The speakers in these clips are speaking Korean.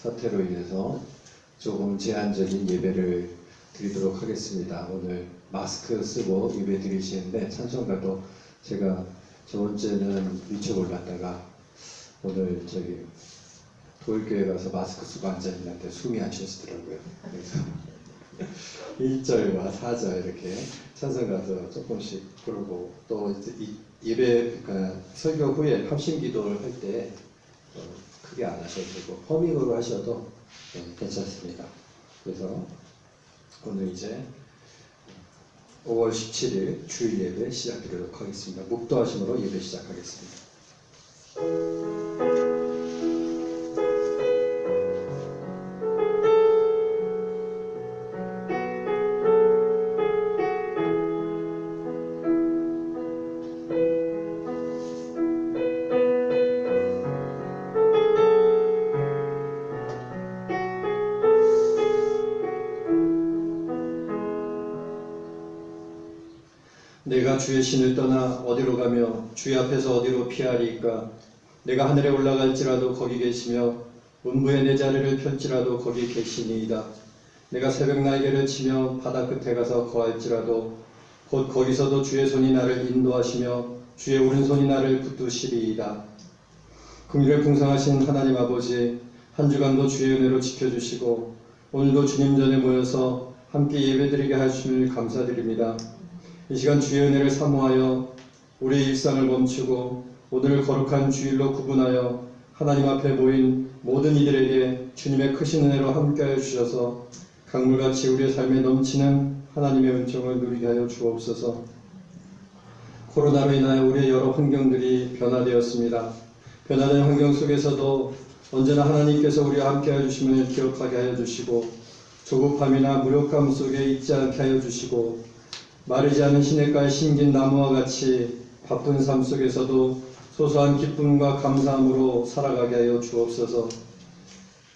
사태로 인해서 조금 제한적인 예배를 드리도록 하겠습니다. 오늘 마스크 쓰고 예배 드리시는데 찬송가도 제가 저번 주에는 미처 몰랐다가 오늘 저기 도일교회 가서 마스크 쓰고 앉아있는데 숨이 안 쉬어지더라고요. 그래서 1절과 4절 이렇게 찬송가도 조금씩 부르고 또 예배 그러니까 설교 후에 합심 기도를 할 때 크게 안 하셔도 되고 허밍으로 하셔도 괜찮습니다. 그래서 오늘 이제 5월 17일 주일 예배 시작드리도록 하겠습니다. 묵도하심으로 예배 시작하겠습니다. 내가 주의 신을 떠나 어디로 가며 주의 앞에서 어디로 피하리이까? 내가 하늘에 올라갈지라도 거기 계시며 운부에 내 자리를 펼지라도 거기 계시니이다. 내가 새벽 날개를 치며 바다 끝에 가서 거할지라도 곧 거기서도 주의 손이 나를 인도하시며 주의 오른손이 나를 붙드시리이다. 긍휼에 풍성하신 하나님 아버지, 한 주간도 주의 은혜로 지켜주시고 오늘도 주님 전에 모여서 함께 예배드리게 하심을 감사드립니다. 이 시간 주의 은혜를 사모하여 우리의 일상을 멈추고 오늘을 거룩한 주일로 구분하여 하나님 앞에 모인 모든 이들에게 주님의 크신 은혜로 함께하여 주셔서 강물같이 우리의 삶에 넘치는 하나님의 은총을 누리게 하여 주옵소서. 코로나로 인하여 우리의 여러 환경들이 변화되었습니다. 변화된 환경 속에서도 언제나 하나님께서 우리와 함께하여 주심을 기억하게 하여 주시고 조급함이나 무력감 속에 있지 않게 하여 주시고 마르지 않은 시냇가에 심긴 나무와 같이 바쁜 삶 속에서도 소소한 기쁨과 감사함으로 살아가게 하여 주옵소서.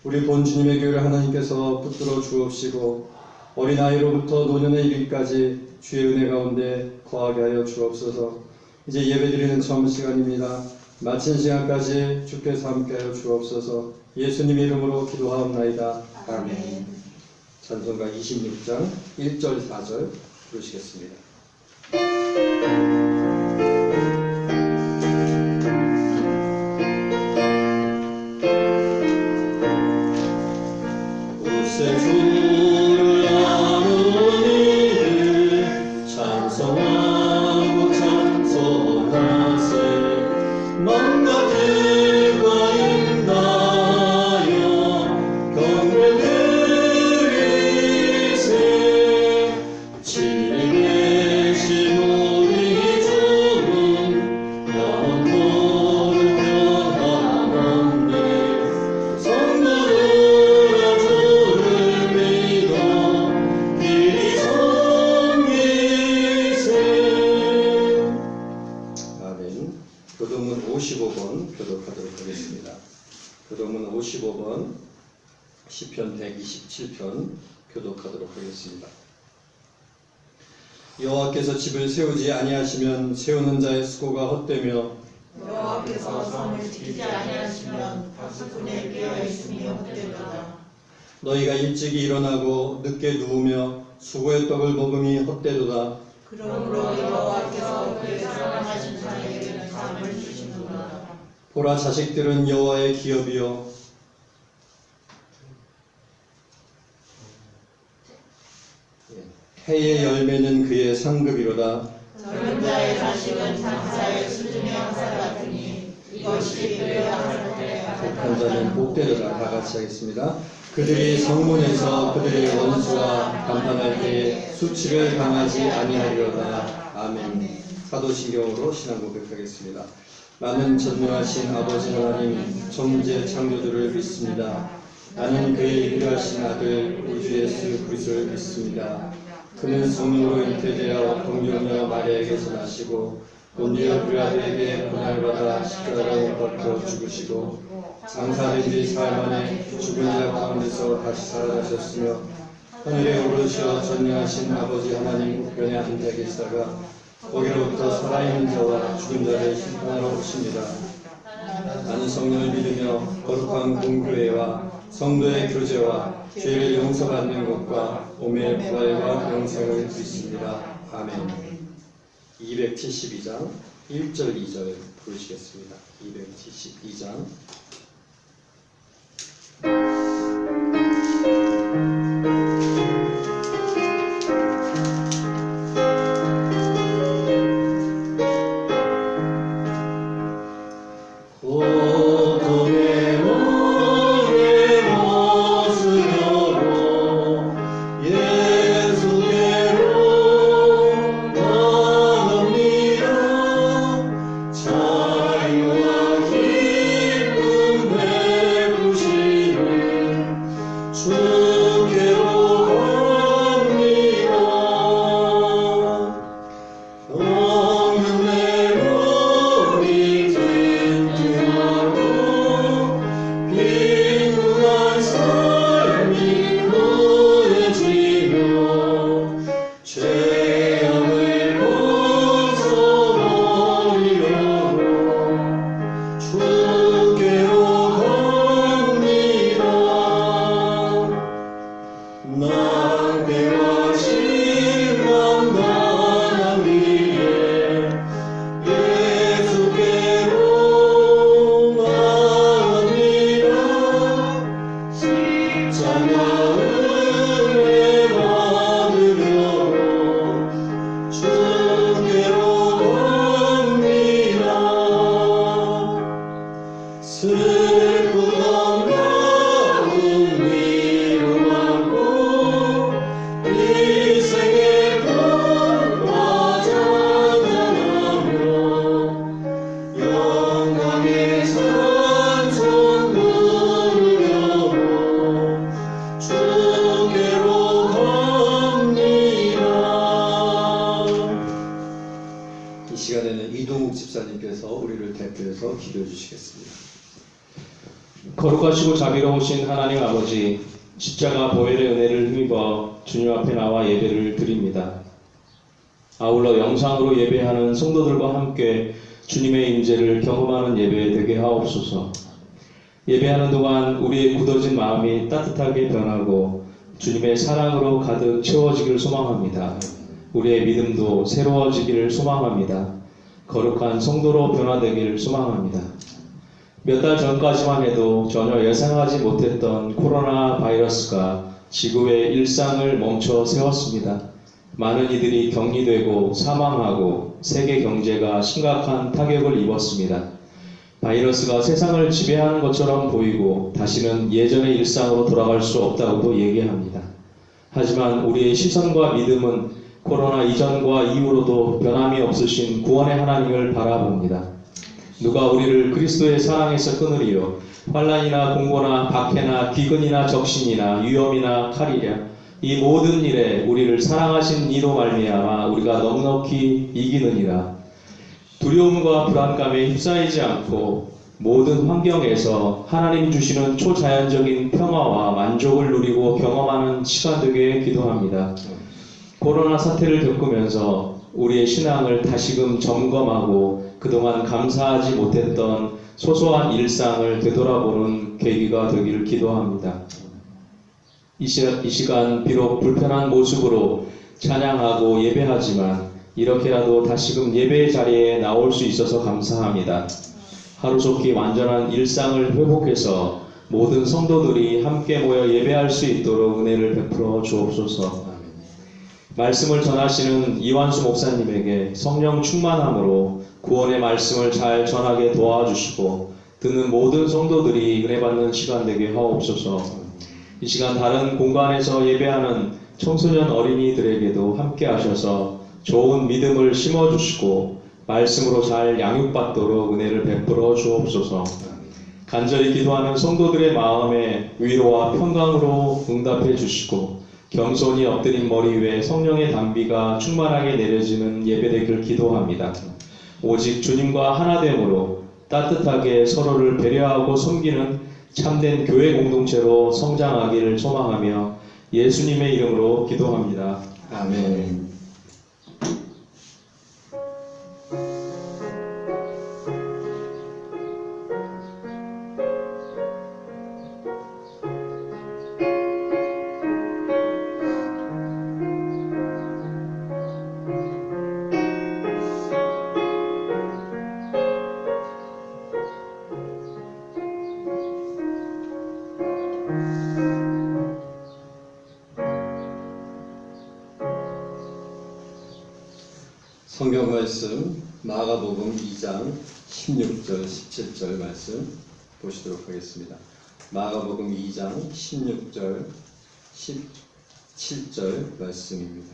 우리 본 주님의 교회를 하나님께서 붙들어 주옵시고 어린아이로부터 노년에 이르기까지 주의 은혜 가운데 거하게 하여 주옵소서. 이제 예배드리는 처음 시간입니다. 마친 시간까지 주께서 함께하여 주옵소서. 예수님 이름으로 기도하옵나이다. 아멘. 찬송가 26장 1절 4절 부르시겠습니다. 옷에 주를 아는 이를 찬송하고 찬송하세. 맘과 뜻과 인하여 경배 드리세. 교동문 55번 교독하도록 하겠습니다. 교동문 55번 시편 127편 교독하도록 하겠습니다. 여호와께서 집을 세우지 아니하시면 세우는 자의 수고가 헛되며 여호와께서 성을 지키지 아니하시면 박수꾼의 깨어 있음이 헛되도다. 너희가 일찍이 일어나고 늦게 누우며 수고의 떡을 먹음이 헛되도다. 그러므로 여호와께서 그의 사랑하신 자에게는 잠을 주시는도다. 보라, 자식들은 여호와의 기업이요 해의 열매는 그의 상급이로다. 젊은 자의 자식은 장사의 수준의 형사 같으니 이것이 그의 항상 때 택한 자는 복되리라. 다 같이 하겠습니다. 그들이 성문에서 그들의 원수와 담당할 때에 수치를 당하지 아니하리로다. 아멘. 사도신경으로 신앙 고백하겠습니다. 나는 전능하신 아버지 하나님 정죄 창조주를 믿습니다. 나는 그의 이끌하신 아들 우리 주 예수 그리스도를 믿습니다. 그는 성령으로 잉태되어 동정녀 마리아에게서 나시고 본디오 빌라도에게 고난받아 십자가로 못 박혀 죽으시고 장사된 지 사흘 만에 죽은 자 가운데서 다시 살아나셨으며 하늘에 오르셔 전능하신 아버지 하나님 우편에 앉아 계시다가 거기로부터 살아있는 자와 죽은 자를 심판하러 오십니다. 나는 성령을 믿으며 거룩한 공교회와 성도의 교제와 죄를 용서받는 것과 몸의 부활과 영생을 믿습니다. 아멘. 272장 1절 2절 부르시겠습니다. 272장 기도해 주시겠습니다. 거룩하시고 자비로우신 하나님 아버지, 십자가 보혈의 은혜를 힘입어 주님 앞에 나와 예배를 드립니다. 아울러 영상으로 예배하는 성도들과 함께 주님의 임재를 경험하는 예배 되게 하옵소서. 예배하는 동안 우리의 굳어진 마음이 따뜻하게 변하고 주님의 사랑으로 가득 채워지기를 소망합니다. 우리의 믿음도 새로워지기를 소망합니다. 거룩한 성도로 변화되기를 소망합니다. 몇 달 전까지만 해도 전혀 예상하지 못했던 코로나 바이러스가 지구의 일상을 멈춰 세웠습니다. 많은 이들이 격리되고 사망하고 세계 경제가 심각한 타격을 입었습니다. 바이러스가 세상을 지배하는 것처럼 보이고 다시는 예전의 일상으로 돌아갈 수 없다고도 얘기합니다. 하지만 우리의 시선과 믿음은 코로나 이전과 이후로도 변함이 없으신 구원의 하나님을 바라봅니다. 누가 우리를 그리스도의 사랑에서 끊으리요? 환난이나 공고나 박해나 기근이나 적신이나 위험이나 칼이랴. 이 모든 일에 우리를 사랑하신 이로 말미암아 우리가 넉넉히 이기느니라. 두려움과 불안감에 휩싸이지 않고 모든 환경에서 하나님 주시는 초자연적인 평화와 만족을 누리고 경험하는 시간 되게 기도합니다. 코로나 사태를 겪으면서 우리의 신앙을 다시금 점검하고 그동안 감사하지 못했던 소소한 일상을 되돌아보는 계기가 되기를 기도합니다. 이 시간 비록 불편한 모습으로 찬양하고 예배하지만 이렇게라도 다시금 예배의 자리에 나올 수 있어서 감사합니다. 하루속히 완전한 일상을 회복해서 모든 성도들이 함께 모여 예배할 수 있도록 은혜를 베풀어 주옵소서. 말씀을 전하시는 이완수 목사님에게 성령 충만함으로 구원의 말씀을 잘 전하게 도와주시고 듣는 모든 성도들이 은혜 받는 시간 되게 하옵소서. 이 시간 다른 공간에서 예배하는 청소년 어린이들에게도 함께 하셔서 좋은 믿음을 심어주시고 말씀으로 잘 양육받도록 은혜를 베풀어 주옵소서. 간절히 기도하는 성도들의 마음에 위로와 평강으로 응답해 주시고 겸손히 엎드린 머리 위에 성령의 단비가 충만하게 내려지는 예배되기를 기도합니다. 오직 주님과 하나됨으로 따뜻하게 서로를 배려하고 섬기는 참된 교회 공동체로 성장하기를 소망하며 예수님의 이름으로 기도합니다. 아멘. 성경 말씀 마가복음 2장 16절 17절 말씀 보시도록 하겠습니다. 마가복음 2장 16절 17절 말씀입니다.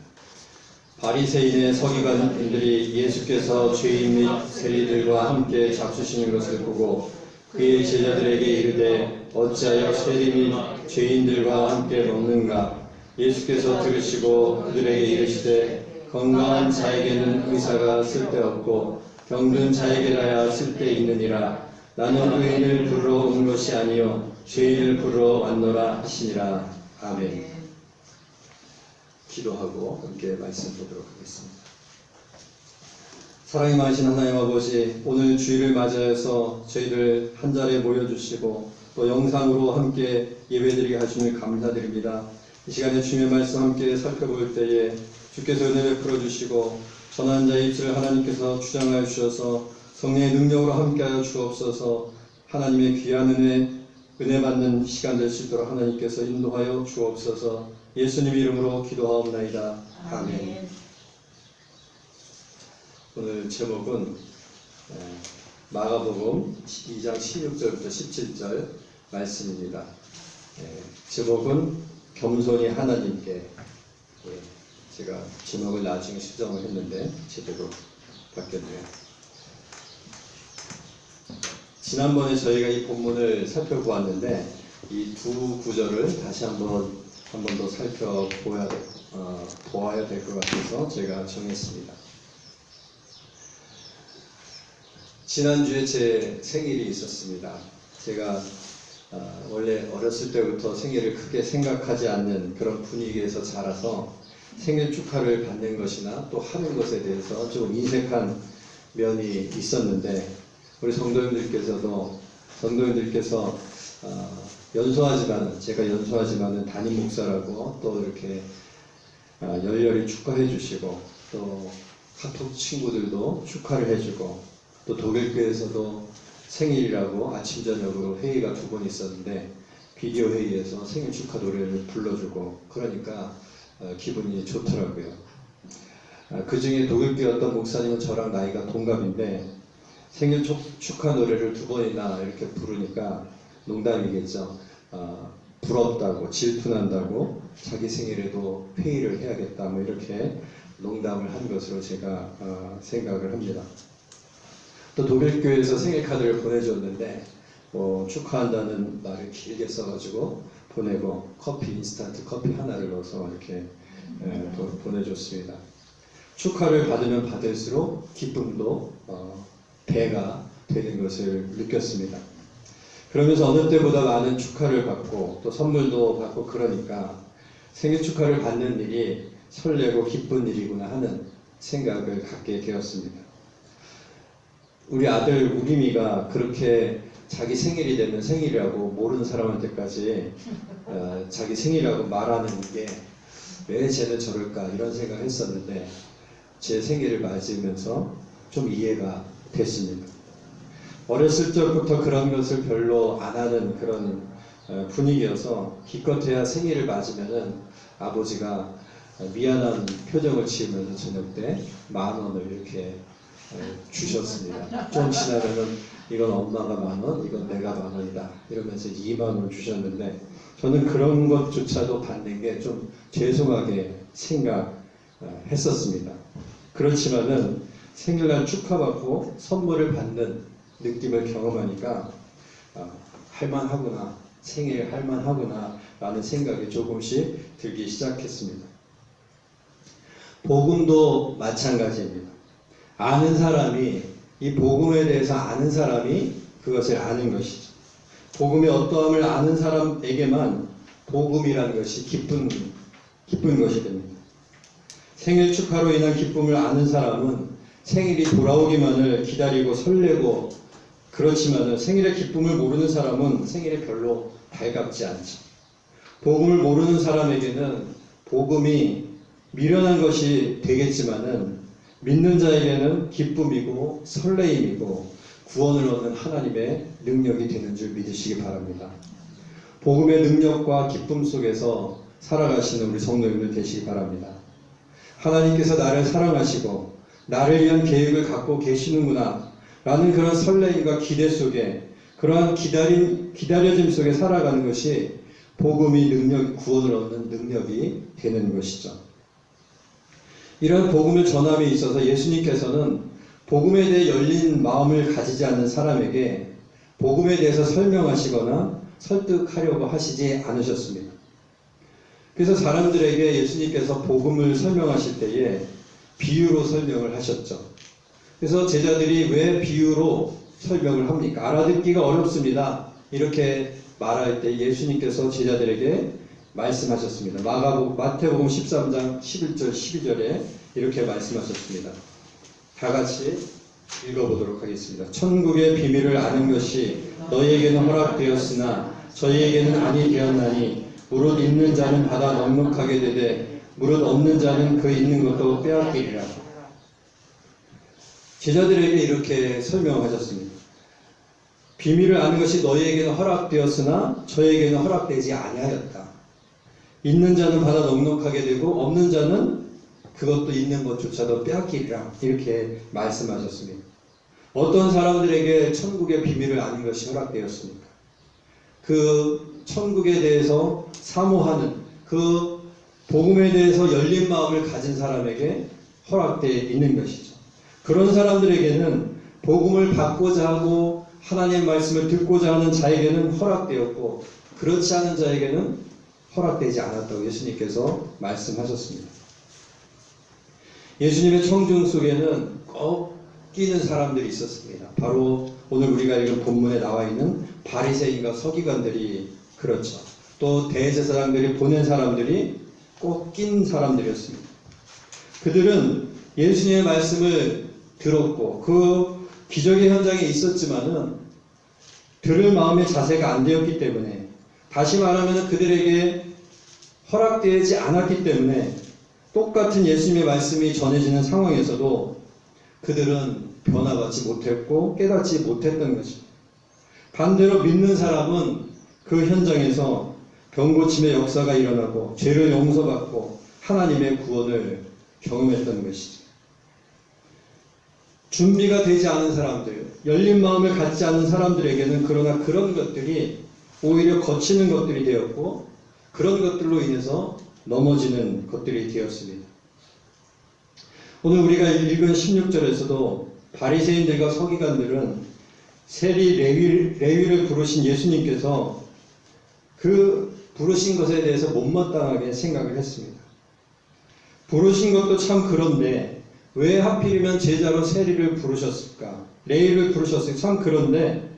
바리새인의 서기관들이 예수께서 죄인 및 세리들과 함께 잡수시는 것을 보고 그의 제자들에게 이르되 어찌하여 세리 및 죄인들과 함께 먹는가? 예수께서 들으시고 그들에게 이르시되 건강한 자에게는 의사가 쓸데없고 병든 자에게라야 쓸데있느니라. 나는 의인을 부르러 온 것이 아니요 죄인을 부르러 왔노라 하시니라. 아멘. 기도하고 함께 말씀 보도록 하겠습니다. 사랑이 많으신 하나님 아버지, 오늘 주일을 맞이해서 저희를 한자리에 모여주시고 또 영상으로 함께 예배드리게 하시니 감사드립니다. 이 시간에 주님의 말씀 함께 살펴볼 때에 주께서 은혜 베풀어 주시고 전한 자의 입술을 하나님께서 주장하여 주셔서 성령의 능력으로 함께하여 주옵소서. 하나님의 귀한 은혜 받는 시간 될 수 있도록 하나님께서 인도하여 주옵소서. 예수님 이름으로 기도하옵나이다. 아멘. 오늘 제목은 마가복음 2장 16절부터 17절 말씀입니다. 제목은 겸손히 하나님께. 제가 제목을 나중에 수정을 했는데 제대로 바뀌었네요. 지난번에 저희가 이 본문을 살펴보았는데 이 두 구절을 다시 한 번 더 살펴보아야 될 것 같아서 제가 정했습니다. 지난주에 제 생일이 있었습니다. 제가 원래 어렸을 때부터 생일을 크게 생각하지 않는 그런 분위기에서 자라서 생일 축하를 받는 것이나 또 하는 것에 대해서 좀 인색한 면이 있었는데 우리 성도님들께서 제가 연소하지만은 담임 목사라고 또 이렇게 열렬히 축하해 주시고 또 카톡 친구들도 축하를 해주고 또 독일교에서도 생일이라고 아침 저녁으로 회의가 2번 있었는데 비디오 회의에서 생일 축하 노래를 불러주고 그러니까 기분이 좋더라고요. 그 중에 독일교회 어떤 목사님은 저랑 나이가 동갑인데 생일 축하 노래를 2번이나 이렇게 부르니까 농담이겠죠. 부럽다고 질투난다고 자기 생일에도 회의를 해야겠다 뭐 이렇게 농담을 한 것으로 제가 생각을 합니다. 또 독일교회에서 생일 카드를 보내줬는데 뭐 축하한다는 말을 길게 써가지고 보내고 인스턴트 커피 하나를 넣어서 이렇게 보내줬습니다. 축하를 받으면 받을수록 기쁨도 배가 되는 것을 느꼈습니다. 그러면서 어느 때보다 많은 축하를 받고 또 선물도 받고 그러니까 생일 축하를 받는 일이 설레고 기쁜 일이구나 하는 생각을 갖게 되었습니다. 우리 아들 우림이가 그렇게 자기 생일이 되면 생일이라고 모르는 사람한테까지 자기 생일이라고 말하는 게 왜 쟤는 저럴까 이런 생각을 했었는데 제 생일을 맞으면서 좀 이해가 됐습니다. 어렸을 적부터 그런 것을 별로 안 하는 그런 분위기여서 기껏해야 생일을 맞으면은 아버지가 미안한 표정을 지으면서 저녁 때 10,000원을 이렇게 주셨습니다. 좀 지나면은 이건 엄마가 10,000원, 이건 내가 10,000원이다 이러면서 20,000원 주셨는데 저는 그런 것조차도 받는 게 좀 죄송하게 생각했었습니다. 그렇지만은 생일날 축하받고 선물을 받는 느낌을 경험하니까 할만하구나, 생일 할만하구나 라는 생각이 조금씩 들기 시작했습니다. 복음도 마찬가지입니다. 아는 사람이, 이 복음에 대해서 아는 사람이 그것을 아는 것이죠. 복음의 어떠함을 아는 사람에게만 복음이라는 것이 기쁜 것이 됩니다. 생일 축하로 인한 기쁨을 아는 사람은 생일이 돌아오기만을 기다리고 설레고 그렇지만 생일의 기쁨을 모르는 사람은 생일이 별로 달갑지 않죠. 복음을 모르는 사람에게는 복음이 미련한 것이 되겠지만은 믿는 자에게는 기쁨이고 설레임이고 구원을 얻는 하나님의 능력이 되는 줄 믿으시기 바랍니다. 복음의 능력과 기쁨 속에서 살아가시는 우리 성도님들 되시기 바랍니다. 하나님께서 나를 사랑하시고 나를 위한 계획을 갖고 계시는구나 라는 그런 설레임과 기대 속에, 그러한 기다려짐 속에 살아가는 것이 복음이 구원을 얻는 능력이 되는 것이죠. 이런 복음을 전함에 있어서 예수님께서는 복음에 대해 열린 마음을 가지지 않는 사람에게 복음에 대해서 설명하시거나 설득하려고 하시지 않으셨습니다. 그래서 사람들에게 예수님께서 복음을 설명하실 때에 비유로 설명을 하셨죠. 그래서 제자들이 왜 비유로 설명을 합니까? 알아듣기가 어렵습니다. 이렇게 말할 때 예수님께서 제자들에게 말씀하셨습니다. 마태복음 13장 11절 12절에 이렇게 말씀하셨습니다. 다 같이 읽어보도록 하겠습니다. 천국의 비밀을 아는 것이 너희에게는 허락되었으나 저희에게는 아니 되었나니 무릇 있는 자는 받아 넉넉하게 되되 무릇 없는 자는 그 있는 것도 빼앗기리라. 제자들에게 이렇게 설명하셨습니다. 비밀을 아는 것이 너희에게는 허락되었으나 저희에게는 허락되지 아니하였다. 있는 자는 받아 넉넉하게 되고 없는 자는 그것도 있는 것조차도 빼앗기리라. 이렇게 말씀하셨습니다. 어떤 사람들에게 천국의 비밀을 아는 것이 허락되었습니까? 그 천국에 대해서 사모하는, 그 복음에 대해서 열린 마음을 가진 사람에게 허락되어 있는 것이죠. 그런 사람들에게는 복음을 받고자 하고 하나님의 말씀을 듣고자 하는 자에게는 허락되었고, 그렇지 않은 자에게는 허락되지 않았다고 예수님께서 말씀하셨습니다. 예수님의 청중 속에는 꼭 끼는 사람들이 있었습니다. 바로 오늘 우리가 읽은 본문에 나와 있는 바리새인과 서기관들이 그렇죠. 또 대제사장들이 보낸 사람들이 꼭 낀 사람들이었습니다. 그들은 예수님의 말씀을 들었고 그 기적의 현장에 있었지만은 들을 마음의 자세가 안 되었기 때문에, 다시 말하면 그들에게 허락되지 않았기 때문에 똑같은 예수님의 말씀이 전해지는 상황에서도 그들은 변화받지 못했고 깨닫지 못했던 것입니다. 반대로 믿는 사람은 그 현장에서 병고침의 역사가 일어나고 죄를 용서받고 하나님의 구원을 경험했던 것이죠. 준비가 되지 않은 사람들, 열린 마음을 갖지 않는 사람들에게는 그러나 그런 것들이 오히려 거치는 것들이 되었고 그런 것들로 인해서 넘어지는 것들이 되었습니다. 오늘 우리가 읽은 16절에서도 바리새인들과 서기관들은 세리 레위를 부르신 예수님께서 그 부르신 것에 대해서 못마땅하게 생각을 했습니다. 부르신 것도 참 그런데 왜 하필이면 제자로 세리를 부르셨을까? 레위를 부르셨을까? 참 그런데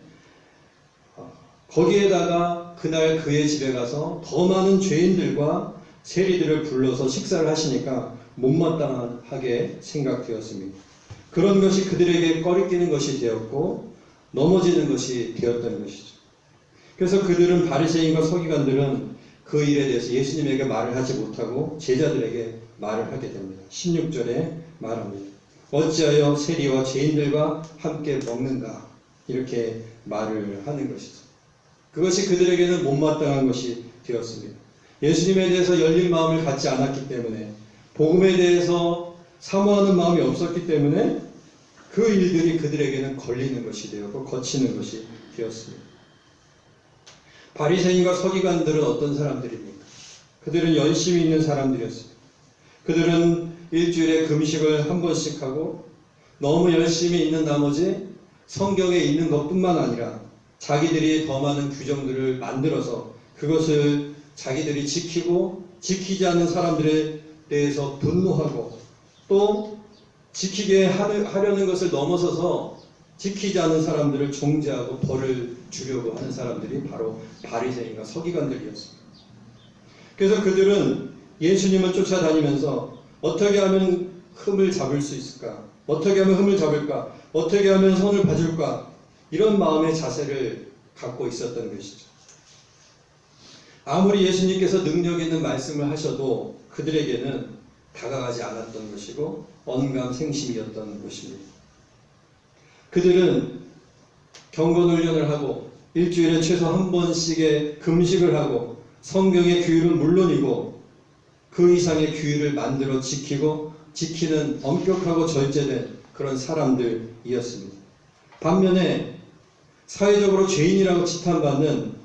거기에다가 그날 그의 집에 가서 더 많은 죄인들과 세리들을 불러서 식사를 하시니까 못마땅하게 생각되었습니다. 그런 것이 그들에게 꺼리끼는 것이 되었고 넘어지는 것이 되었던 것이죠. 그래서 그들은 바리새인과 서기관들은 그 일에 대해서 예수님에게 말을 하지 못하고 제자들에게 말을 하게 됩니다. 16절에 말합니다. 어찌하여 세리와 죄인들과 함께 먹는가? 이렇게 말을 하는 것이죠. 그것이 그들에게는 못마땅한 것이 되었습니다. 예수님에 대해서 열린 마음을 갖지 않았기 때문에, 복음에 대해서 사모하는 마음이 없었기 때문에 그 일들이 그들에게는 걸리는 것이 되었고 거치는 것이 되었습니다. 바리새인과 서기관들은 어떤 사람들입니까? 그들은 열심히 있는 사람들이었습니다. 그들은 일주일에 금식을 한 번씩 하고 너무 열심히 있는 나머지 성경에 있는 것뿐만 아니라 자기들이 더 많은 규정들을 만들어서 그것을 자기들이 지키고 지키지 않는 사람들에 대해서 분노하고 또 지키게 하려는 것을 넘어서서 지키지 않는 사람들을 종죄하고 벌을 주려고 하는 사람들이 바로 바리새인과 서기관들이었습니다. 그래서 그들은 예수님을 쫓아다니면서 어떻게 하면 흠을 잡을 수 있을까? 어떻게 하면 흠을 잡을까? 어떻게 하면 손을 봐줄까? 이런 마음의 자세를 갖고 있었던 것이죠. 아무리 예수님께서 능력 있는 말씀을 하셔도 그들에게는 다가가지 않았던 것이고 언감생심이었던 것입니다. 그들은 경건훈련을 하고 일주일에 최소 한 번씩의 금식을 하고 성경의 규율은 물론이고 그 이상의 규율을 만들어 지키는 엄격하고 절제된 그런 사람들이었습니다. 반면에 사회적으로 죄인이라고 지탄받는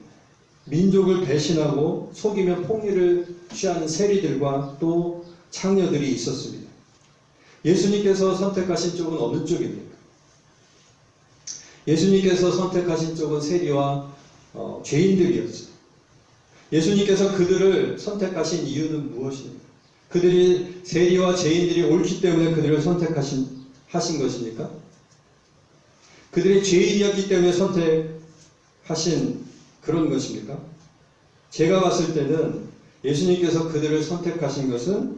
민족을 배신하고 속이며 폭리를 취하는 세리들과 또 창녀들이 있었습니다. 예수님께서 선택하신 쪽은 어느 쪽입니까? 예수님께서 선택하신 쪽은 세리와 죄인들이었어요. 예수님께서 그들을 선택하신 이유는 무엇입니까? 그들이 세리와 죄인들이 옳기 때문에 그들을 선택하신 것입니까? 그들이 죄인이었기 때문에 선택하신 그런 것입니까? 제가 봤을 때는 예수님께서 그들을 선택하신 것은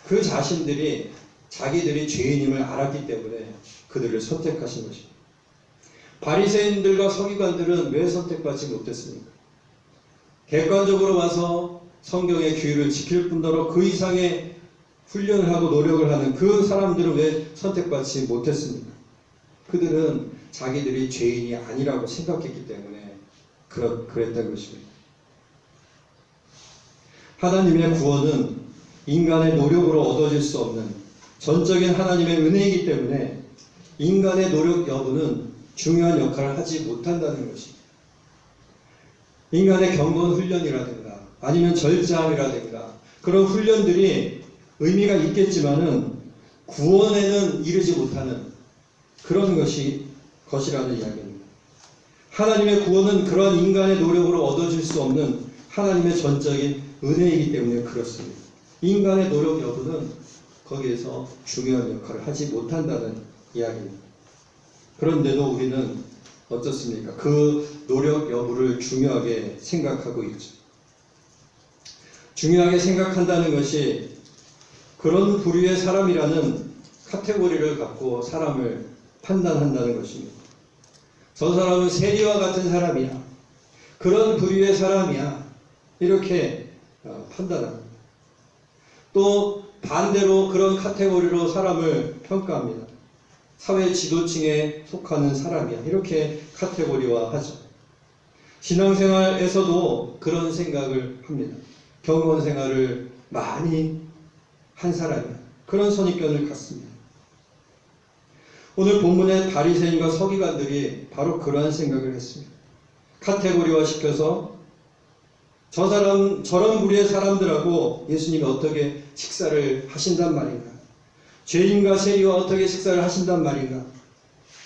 그 자기들이 죄인임을 알았기 때문에 그들을 선택하신 것입니다. 바리새인들과 서기관들은 왜 선택받지 못했습니까? 객관적으로 봐서 성경의 규율을 지킬 뿐더러 그 이상의 훈련을 하고 노력을 하는 그 사람들은 왜 선택받지 못했습니까? 그들은 자기들이 죄인이 아니라고 생각했기 때문에 그랬던 것입니다. 하나님의 구원은 인간의 노력으로 얻어질 수 없는 전적인 하나님의 은혜이기 때문에 인간의 노력 여부는 중요한 역할을 하지 못한다는 것입니다. 인간의 경건 훈련이라든가 아니면 절제함이라든가 그런 훈련들이 의미가 있겠지만은 구원에는 이르지 못하는 그런 것이라는 이야기입니다. 하나님의 구원은 그러한 인간의 노력으로 얻어질 수 없는 하나님의 전적인 은혜이기 때문에 그렇습니다. 인간의 노력 여부는 거기에서 중요한 역할을 하지 못한다는 이야기입니다. 그런데도 우리는 어떻습니까? 그 노력 여부를 중요하게 생각하고 있죠. 중요하게 생각한다는 것이 그런 부류의 사람이라는 카테고리를 갖고 사람을 판단한다는 것입니다. 저 사람은 세리와 같은 사람이야. 그런 부류의 사람이야. 이렇게 판단합니다. 또 반대로 그런 카테고리로 사람을 평가합니다. 사회 지도층에 속하는 사람이야. 이렇게 카테고리화하죠. 신앙생활에서도 그런 생각을 합니다. 경건 생활을 많이 한 사람이야. 그런 선입견을 갖습니다. 오늘 본문의 바리새인과 서기관들이 바로 그러한 생각을 했습니다. 카테고리화 시켜서 저런 부류의 사람들하고 예수님이 어떻게 식사를 하신단 말인가? 죄인과 세리와 어떻게 식사를 하신단 말인가?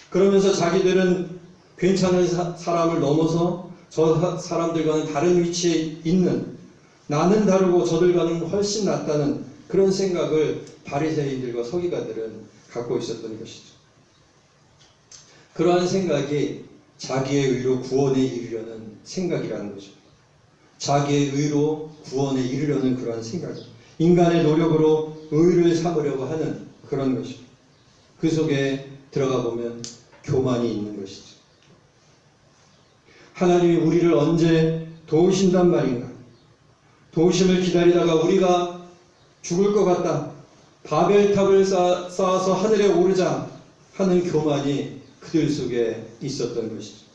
그러면서 자기들은 괜찮은 사람을 넘어서 저 사람들과는 다른 위치에 있는, 나는 다르고 저들과는 훨씬 낫다는 그런 생각을 바리새인들과 서기관들은 갖고 있었던 것이죠. 그러한 생각이 자기의 의로 구원에 이르려는 생각이라는 거죠. 자기의 의로 구원에 이르려는 그러한 생각, 인간의 노력으로 의를 삼으려고 하는 그런 것이죠. 그 속에 들어가 보면 교만이 있는 것이죠. 하나님이 우리를 언제 도우신단 말인가? 도우심을 기다리다가 우리가 죽을 것 같다. 바벨탑을 쌓아서 하늘에 오르자 하는 교만이 그들 속에 있었던 것이죠.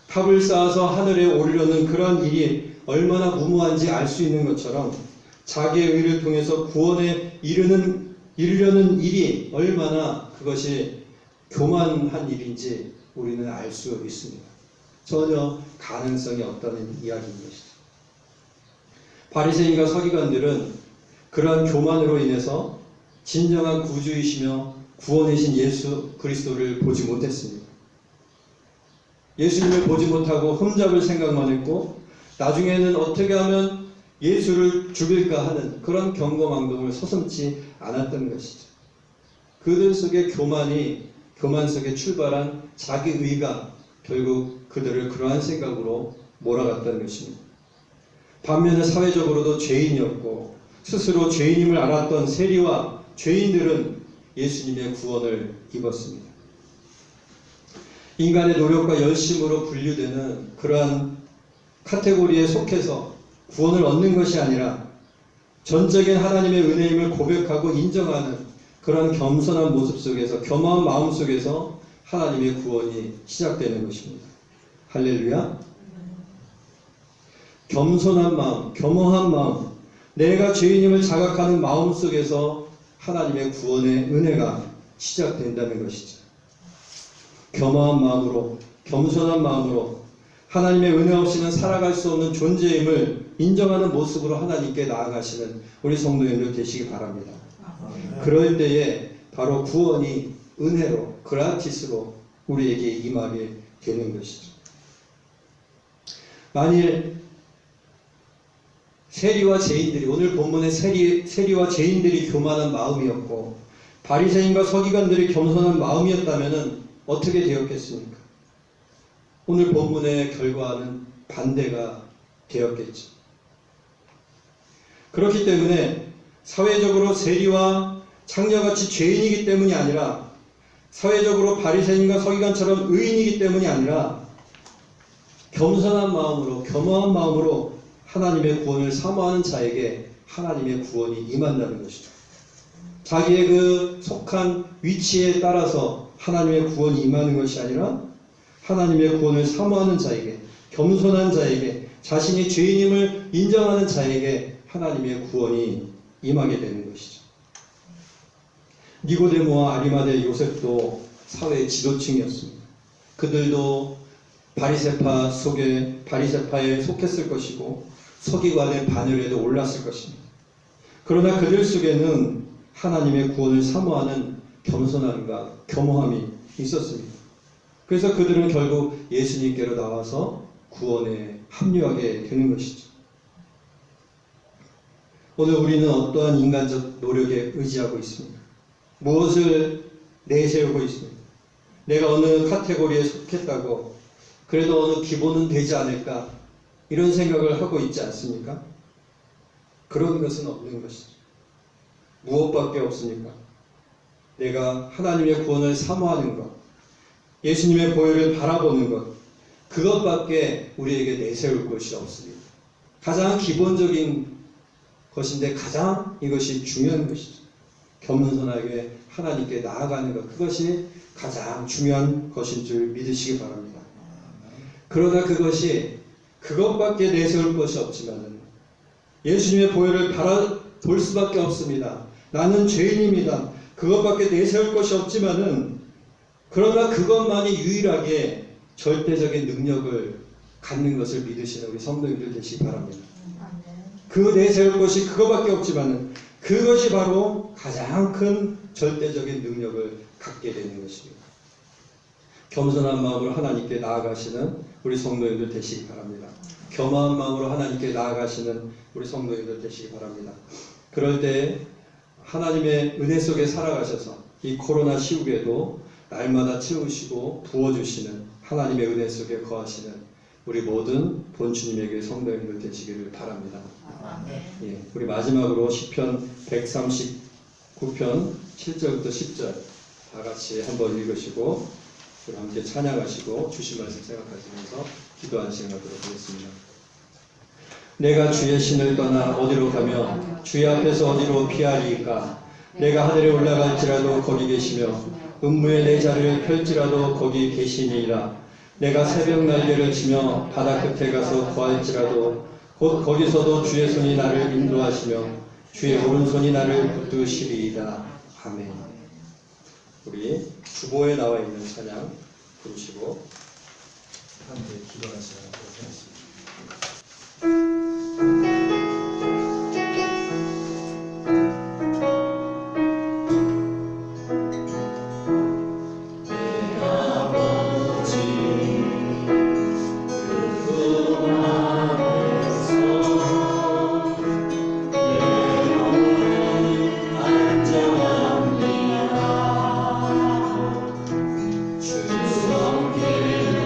탑을 쌓아서 하늘에 오르려는 그런 일이 얼마나 무모한지 알 수 있는 것처럼 자기의 의를 통해서 구원에 이르려는 일이 얼마나 그것이 교만한 일인지 우리는 알 수 있습니다. 전혀 가능성이 없다는 이야기인 것이죠. 바리새인과 서기관들은 그러한 교만으로 인해서 진정한 구주이시며 구원이신 예수 그리스도를 보지 못했습니다. 예수님을 보지 못하고 흠잡을 생각만 했고 나중에는 어떻게 하면 예수를 죽일까 하는 그런 경거망동을 서슴지 않았던 것이죠. 그들 속에 교만 속에 출발한 자기의가 결국 그들을 그러한 생각으로 몰아갔다는 것입니다. 반면에 사회적으로도 죄인이었고 스스로 죄인임을 알았던 세리와 죄인들은 예수님의 구원을 입었습니다. 인간의 노력과 열심으로 분류되는 그러한 카테고리에 속해서 구원을 얻는 것이 아니라 전적인 하나님의 은혜임을 고백하고 인정하는 그런 겸손한 모습 속에서, 겸허한 마음 속에서 하나님의 구원이 시작되는 것입니다. 할렐루야. 겸손한 마음, 겸허한 마음, 내가 죄인임을 자각하는 마음 속에서 하나님의 구원의 은혜가 시작된다는 것이죠. 겸허한 마음으로, 겸손한 마음으로 하나님의 은혜 없이는 살아갈 수 없는 존재임을 인정하는 모습으로 하나님께 나아가시는 우리 성도님들 되시기 바랍니다. 그럴 때에 바로 구원이 은혜로, 그라티스로 우리에게 임하게 되는 것이죠. 만일 세리와 죄인들이, 오늘 본문의 세리와 죄인들이 교만한 마음이었고 바리새인과 서기관들이 겸손한 마음이었다면 어떻게 되었겠습니까? 오늘 본문의 결과는 반대가 되었겠죠. 그렇기 때문에 사회적으로 세리와 창녀같이 죄인이기 때문이 아니라, 사회적으로 바리새인과 서기관처럼 의인이기 때문이 아니라 겸손한 마음으로, 겸허한 마음으로 하나님의 구원을 사모하는 자에게 하나님의 구원이 임한다는 것이죠. 자기의 그 속한 위치에 따라서 하나님의 구원이 임하는 것이 아니라 하나님의 구원을 사모하는 자에게, 겸손한 자에게, 자신이 죄인임을 인정하는 자에게 하나님의 구원이 임하게 되는 것이죠. 니고데모와 아리마대 요셉도 사회의 지도층이었습니다. 그들도 바리새파에 속했을 것이고 서기관의 반열에도 올랐을 것입니다. 그러나 그들 속에는 하나님의 구원을 사모하는 겸손함과 겸허함이 있었습니다. 그래서 그들은 결국 예수님께로 나와서 구원에 합류하게 되는 것이죠. 오늘 우리는 어떠한 인간적 노력에 의지하고 있습니까? 무엇을 내세우고 있습니까? 내가 어느 카테고리에 속했다고 그래도 어느 기본은 되지 않을까, 이런 생각을 하고 있지 않습니까? 그런 것은 없는 것이죠. 무엇밖에 없습니까? 내가 하나님의 구원을 사모하는 것, 예수님의 보혈을 바라보는 것, 그것밖에 우리에게 내세울 것이 없습니다. 가장 기본적인 것인데 가장 이것이 중요한 것이죠. 겸손하게 하나님께 나아가는 것, 그것이 가장 중요한 것인 줄 믿으시기 바랍니다. 그러나 그것밖에 내세울 것이 없지만 예수님의 보혈을 바라볼 수밖에 없습니다. 나는 죄인입니다. 그것밖에 내세울 것이 없지만은, 그러나 그것만이 유일하게 절대적인 능력을 갖는 것을 믿으시는 우리 성도님들 되시기 바랍니다. 그 내세울 것이 그것밖에 없지만은 그것이 바로 가장 큰 절대적인 능력을 갖게 되는 것입니다. 겸손한 마음으로 하나님께 나아가시는 우리 성도님들 되시기 바랍니다. 겸허한 마음으로 하나님께 나아가시는 우리 성도님들 되시기 바랍니다. 그럴 때 하나님의 은혜 속에 살아가셔서 이 코로나 시국에도 날마다 채우시고 부어주시는 하나님의 은혜 속에 거하시는 우리 모든 본주님에게 성도님들 되시기를 바랍니다. 예, 우리 마지막으로 시편 139편 7절부터 10절 다 같이 한번 읽으시고 우리 함께 찬양하시고 주신 말씀 생각하시면서 기도하는 시간 갖도록 하겠습니다. 내가 주의 신을 떠나 어디로 가며 주의 앞에서 어디로 피하리이까? 내가 하늘에 올라갈지라도 거기 계시며 음부에 내 자리를 펼지라도 거기 계시니이다. 내가 새벽 날개를 치며 바다 끝에 가서 거할지라도 곧 거기서도 주의 손이 나를 인도하시며 주의 오른손이 나를 붙드시리이다. 아멘. 우리 주보에 나와 있는 찬양 부르시고 함께 기도하는 시간 갖도록 하겠습니다. 주 성길로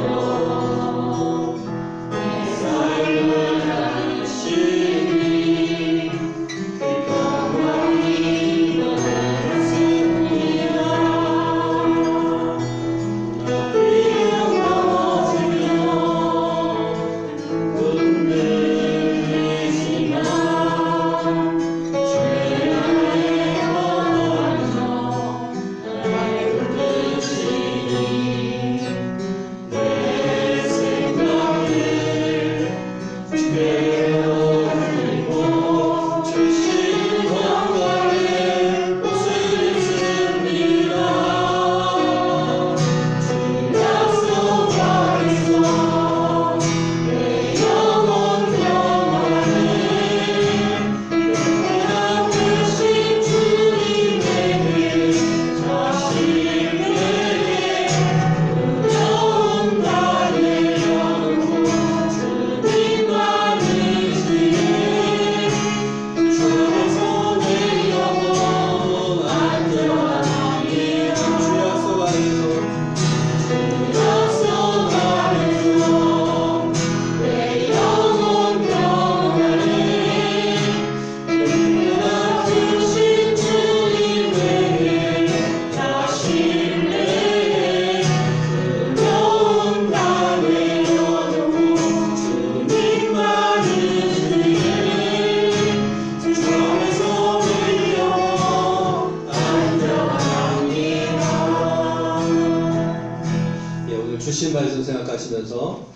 생각하시면서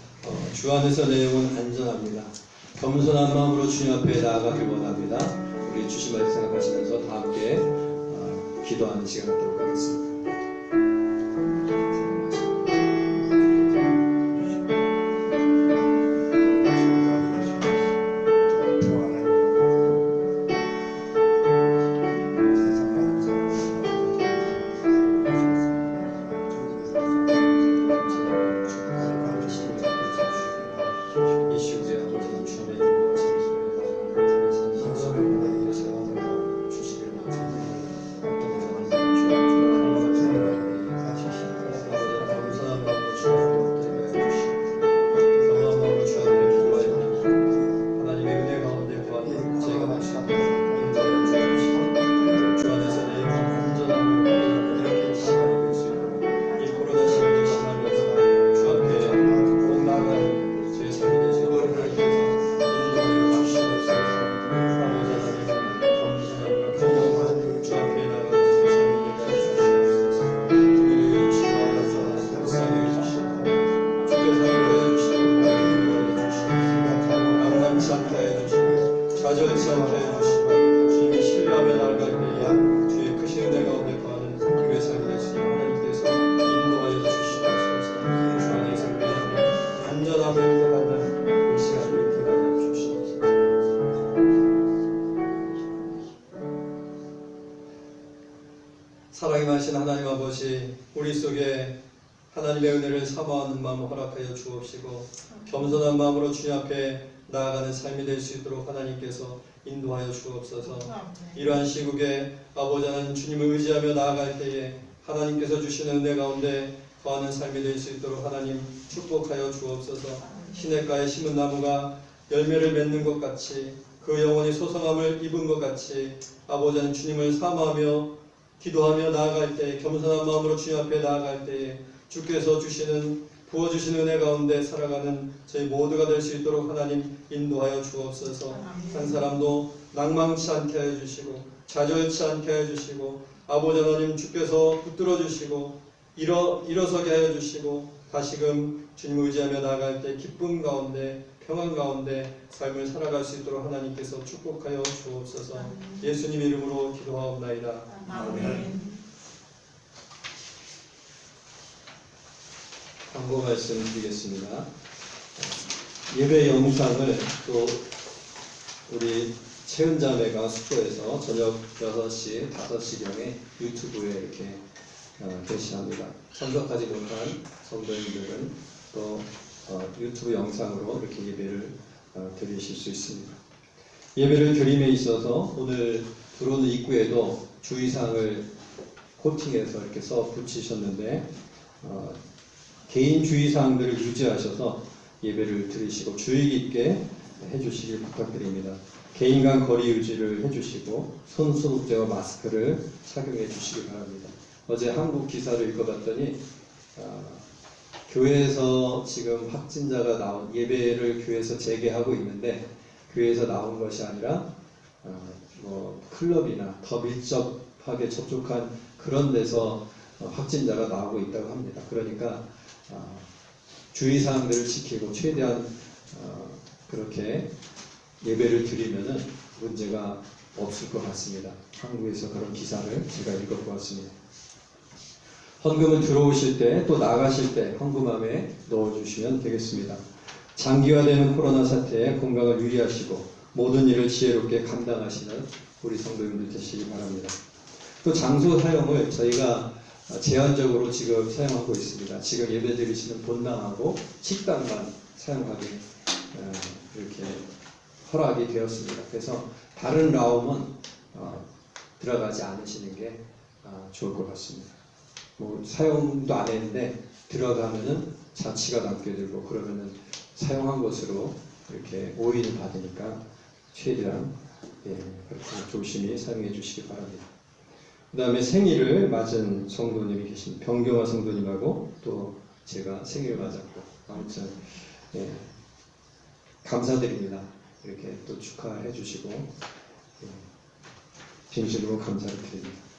주 안에서 내용은 안전합니다. 겸손한 마음으로 주님 앞에 나아가길 원합니다. 우리 주신 말씀 생각하시면서 다 함께 기도하는 시간 갖도록 하겠습니다. 좌절치 않게 해주시고 주님이 신뢰하며 나아갈 때에 주의 크신 은혜 가운데 거하는 교회 삶이 될 수 있는 하나님께서 인도하여 주시옵소서. 주 안의 삶에 안전함을 받는 이 시간을 기다려 주시옵소서. 사랑이 많으신 하나님 아버지, 우리 속에 하나님의 은혜를 사모하는 마음을 허락하여 주옵시고 겸손한 마음으로 주님 앞에 나아가는 삶이 될 수 있도록 하나님께서 인도하여 주옵소서. 이러한 시국에 아버지 하나님 주님을 의지하며 나아갈 때에 하나님께서 주시는 은혜 가운데 거하는 삶이 될 수 있도록 하나님 축복하여 주옵소서. 시냇가에 심은 나무가 열매를 맺는 것 같이 그 영혼이 소성함을 입은 것 같이 아버지 하나님 주님을 사모하며 기도하며 나아갈 때 겸손한 마음으로 주님 앞에 나아갈 때에 주께서 주시는 부어주시는 은혜 가운데 살아가는 저희 모두가 될 수 있도록 하나님 인도하여 주옵소서. 한 사람도 낭망치 않게 하여 주시고 좌절치 않게 하여 주시고 아버지 하나님 주께서 붙들어 주시고 일어서게 하여 주시고 다시금 주님을 의지하며 나아갈 때 기쁨 가운데 평안 가운데 삶을 살아갈 수 있도록 하나님께서 축복하여 주옵소서. 예수님 이름으로 기도하옵나이다. 아멘. 광고 말씀 드리겠습니다. 예배 영상을 또 우리 채은자매가 숙소에서 저녁 6시, 5시경에 유튜브에 이렇게 게시합니다. 참석하지 못한 성도님들은 또 유튜브 영상으로 이렇게 예배를 드리실 수 있습니다. 예배를 드림에 있어서 오늘 들어오는 입구에도 주의사항을 코팅해서 이렇게 써 붙이셨는데 개인 주의사항들을 유지하셔서 예배를 드리시고 주의 깊게 해주시길 부탁드립니다. 개인 간 거리 유지를 해주시고 손 소독제와 마스크를 착용해 주시기 바랍니다. 어제 한국 기사를 읽어봤더니 교회에서 지금 확진자가 나온 예배를 교회에서 재개하고 있는데 교회에서 나온 것이 아니라 클럽이나 더 밀접하게 접촉한 그런 데서 확진자가 나오고 있다고 합니다. 그러니까 주의사항들을 지키고 최대한 그렇게 예배를 드리면은 문제가 없을 것 같습니다. 한국에서 그런 기사를 제가 읽어보았습니다. 헌금은 들어오실 때 또 나가실 때 헌금함에 넣어주시면 되겠습니다. 장기화되는 코로나 사태에 건강을 유의하시고 모든 일을 지혜롭게 감당하시는 우리 성도님들 되시기 바랍니다. 또 장소 사용을 저희가 제한적으로 지금 사용하고 있습니다. 지금 예배 드리시는 본당하고 식당만 사용하게 이렇게 허락이 되었습니다. 그래서 다른 라움은 들어가지 않으시는 게 좋을 것 같습니다. 사용도 안 했는데 들어가면은 자취가 남게 되고 그러면은 사용한 것으로 이렇게 오인을 받으니까 최대한 그렇게 조심히 사용해 주시기 바랍니다. 그 다음에 생일을 맞은 성도님이 계십니다. 병경화 성도님하고 또 제가 생일을 맞았고 아무튼 감사드립니다. 이렇게 또 축하해 주시고 진심으로 감사를 드립니다.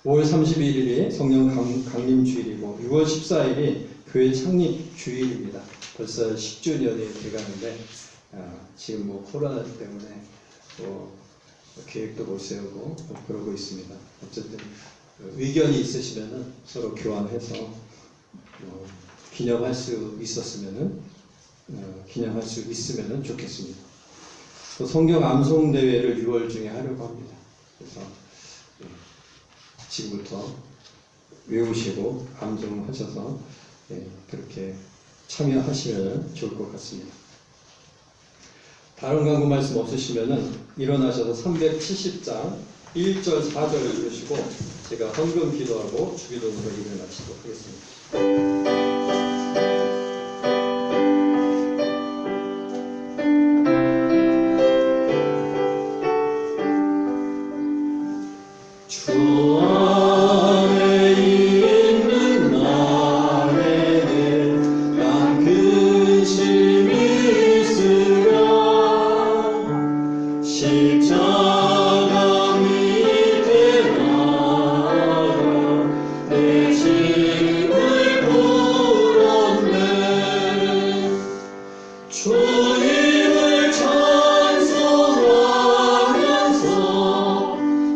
5월 31일이 성령 강림 주일이고 6월 14일이 교회 창립 주일입니다. 벌써 10주년이 돼가는데 지금 뭐 코로나 때문에 계획도 못 세우고 그러고 있습니다. 어쨌든 의견이 있으시면은 서로 교환해서 기념할 수 있으면은 좋겠습니다. 또 성경 암송 대회를 6월 중에 하려고 합니다. 그래서 지금부터 외우시고 암송하셔서 그렇게 참여하시면 좋을 것 같습니다. 다른 광고 말씀 없으시면은 일어나셔서 370장 1절 4절 읽으시고 제가 헌금 기도하고 주기도문으로 일을 마치도록 하겠습니다. 주 안에 있는 나에게 난 근심이 있으랴 십자가 밑에 나가 내 짐을 풀었네 주님을 찬송하면서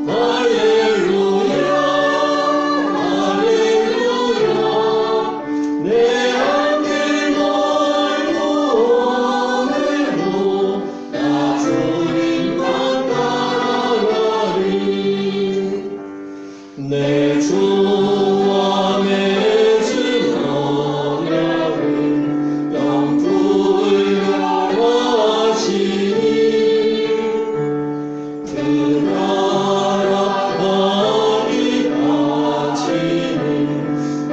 할렐루야 할렐루야 내 앞길 멀고 오늘도 나 주님만 따라가리 내 주 안에 진 언약은 영불변하시니 그 나라 어디까지는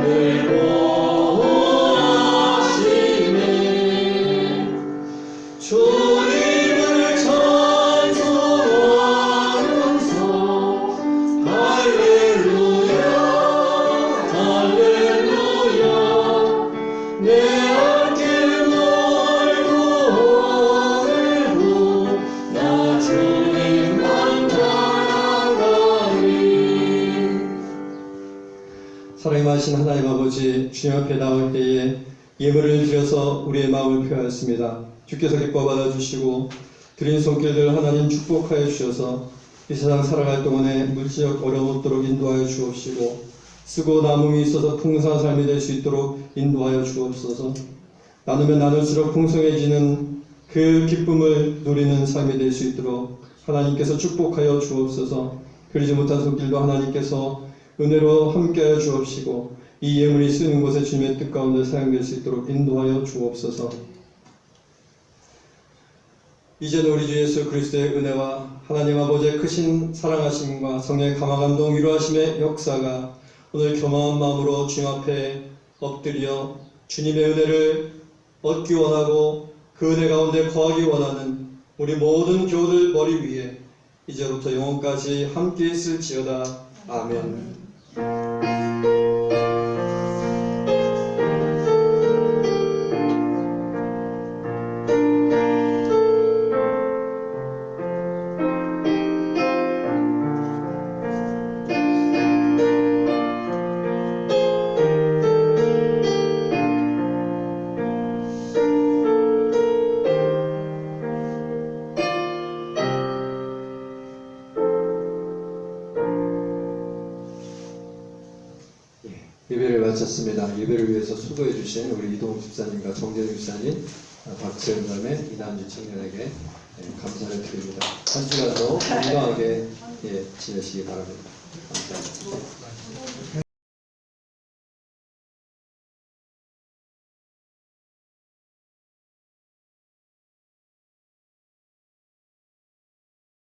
늘 보호하시네 주님을 찬송하면서 할렐루야 할렐루야 내 앞길 멀고 오늘도 나 주님만 따라가리. 사랑하신 하나님 아버지, 주님 앞에 나올 때에 예물을 드려서 우리의 마음을 표하였습니다. 주께서 기뻐 받아주시고 드린 손길들 하나님 축복하여 주셔서 이 세상 살아갈 동안에 물질적 어려움 없도록 인도하여 주옵시고 쓰고 남음이 있어서 풍성한 삶이 될 수 있도록 인도하여 주옵소서. 나누면 나눌수록 풍성해지는 그 기쁨을 누리는 삶이 될 수 있도록 하나님께서 축복하여 주옵소서. 그러지 못한 손길도 하나님께서 은혜로 함께하여 주옵시고 이 예물이 쓰는 곳에 주님의 뜻 가운데 사용될 수 있도록 인도하여 주옵소서. 이제는 우리 주 예수 그리스도의 은혜와 하나님 아버지의 크신 사랑하심과 성령의 감화감동 위로하심의 역사가 오늘 겸허한 마음으로 주님 앞에 엎드려 주님의 은혜를 얻기 원하고 그 은혜 가운데 거하기 원하는 우리 모든 교우들 머리 위에 이제부터 영원까지 함께 있을지어다. 아멘. 예배를 마쳤습니다. 예배를 위해서 수고해 주신 우리 이동욱 집사님과 정재주 집사님, 박재훈감의 이남주 청년에게 감사를 드립니다. 한 주간도 건강하게 지내시기 바랍니다. 감사합니다.